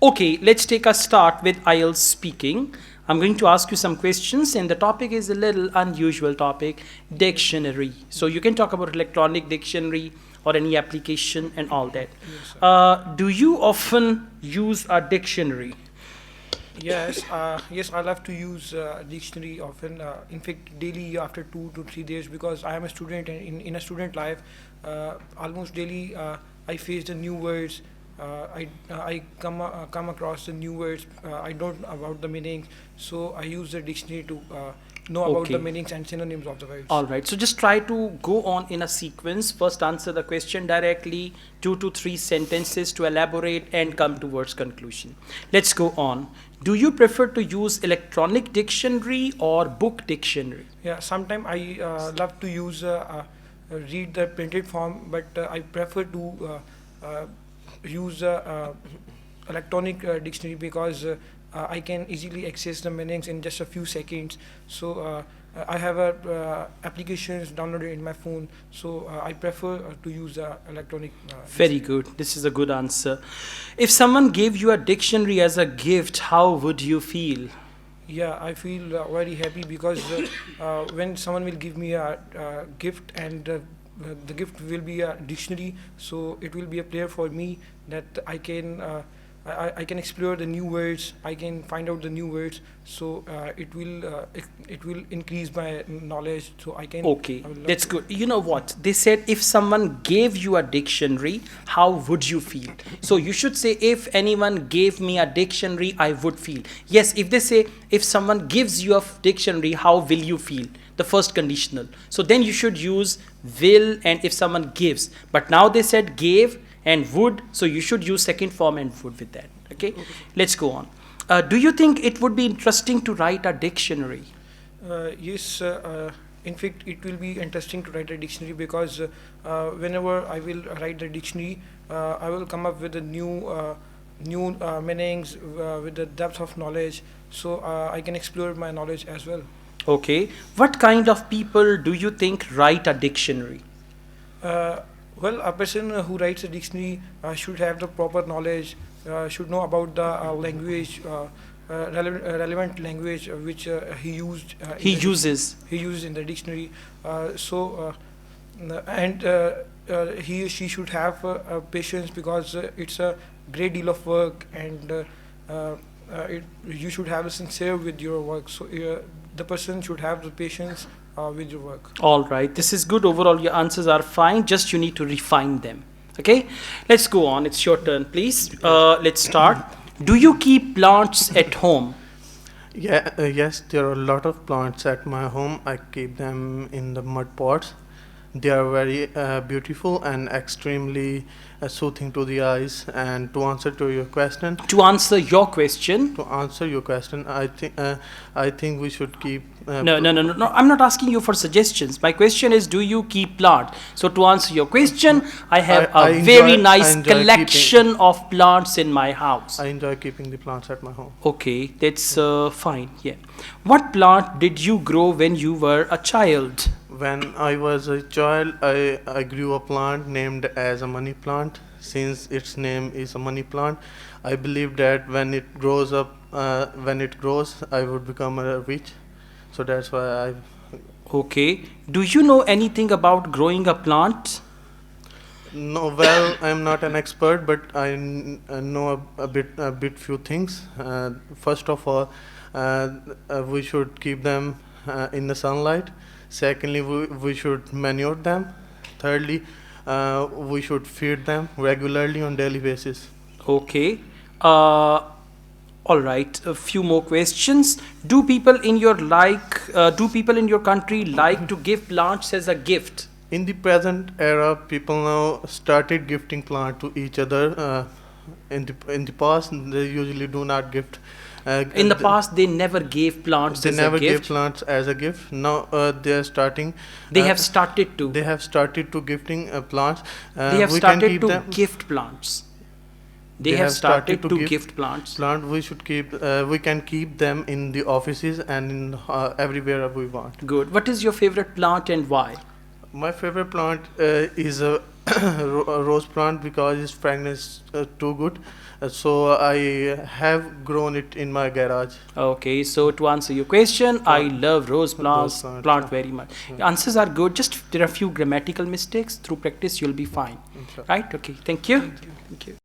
Okay, let's take a start with Ielts speaking. I'm going to ask you some questions, and the topic is a little unusual topic, dictionary. So you can talk about electronic dictionary or any application and all that. Yes, sir. Do you often use a dictionary? Yes, I love to use dictionary often. In fact, daily after 2 to 3 days, because I am a student, and in a student life, almost daily I face the new words. I come across the new words. I don't know about the meanings, so I use the dictionary to know about the Okay. meanings and synonyms of the words. All right. So just try to go on in a sequence. First, answer the question directly, 2 to 3 sentences to elaborate and come towards conclusion. Let's go on. Do you prefer to use electronic dictionary or book dictionary? Yeah, sometimes I love to use read the printed form, but I prefer to use electronic dictionary because I can easily access the meanings in just a few seconds. So I have applications downloaded in my phone, so I prefer to use electronic Very dictionary. good. This is a good answer. If someone gave you a dictionary as a gift, how would you feel? Yeah, I feel very happy because when someone will give me a gift, and the gift will be a dictionary, so it will be a player for me that I can explore the new words. I can find out the new words. So it will increase my knowledge. So Okay, I will love that's to. good. You know what? They said if someone gave you a dictionary, how would you feel? So you should say, if anyone gave me a dictionary, I would feel. Yes, if they say, if someone gives you a dictionary, how will you feel? The first conditional. So then you should use will and if someone gives. But now they said gave and would, so you should use second form and would with that. Okay, Okay. let's go on. Do you think it would be interesting to write a dictionary? Yes, in fact, it will be interesting to write a dictionary because whenever I will write the dictionary, I will come up with the new meanings with the depth of knowledge, so I can explore my knowledge as well. Okay. What kind of people do you think write a dictionary? Uh, well, a person who writes a dictionary should have the proper knowledge, should know about the language, relevant language which He uses. he used in the dictionary. And he she should have patience because it's a great deal of work, and you should have a sincere with your work. So the person should have the patience with your work. All right. This is good. Overall, your answers are fine. Just you need to refine them. Okay. Let's go on. It's your turn, please. Let's start. Do you keep plants at home? Yes, there are a lot of plants at my home. I keep them in the mud pots. They are very beautiful and extremely soothing to the eyes. And To answer your question, to answer your question, I think we should keep. no. I'm not asking you for suggestions. My question is, do you keep plant? So to answer your question, I have I a very enjoy- nice I enjoy collection of plants in my house. I enjoy keeping the plants at my home. Okay, that's fine. Yeah. What plant did you grow when you were a child? When I was a child, I grew a plant named as a money plant. Since its name is a money plant, I believe that when it grows, I would become a rich. So that's why I. Okay. Do you know anything about growing a plant? No, well, I'm not an expert, but know a bit few things. First of all, we should keep them in the sunlight. Secondly, we should manure them. Thirdly, we should feed them regularly on daily basis. Okay. All right. A few more questions. Do people in your country like to give plants as a gift? In the present era, people now started gifting plant to each other. In the past, they usually do not gift. In the past, they never gave plants they as never a gave gift. plants as a gift. Now they are starting. They uh, have started to. they have started to gifting plants. They have We can started keep to them. gift plants. They They have have started started to to gift plants. Plant we should keep. We can keep them in the offices and in everywhere we want. Good. What is your favorite plant and why? My favorite plant is a rose plant because its fragrance too good. So I have grown it in my garage. Okay, so to answer your question, I love rose plants, plants, plant yeah. very much. Answers are good, just there are few grammatical mistakes. Through practice, you'll be fine. Inshallah. Right? Okay, thank you. Thank you.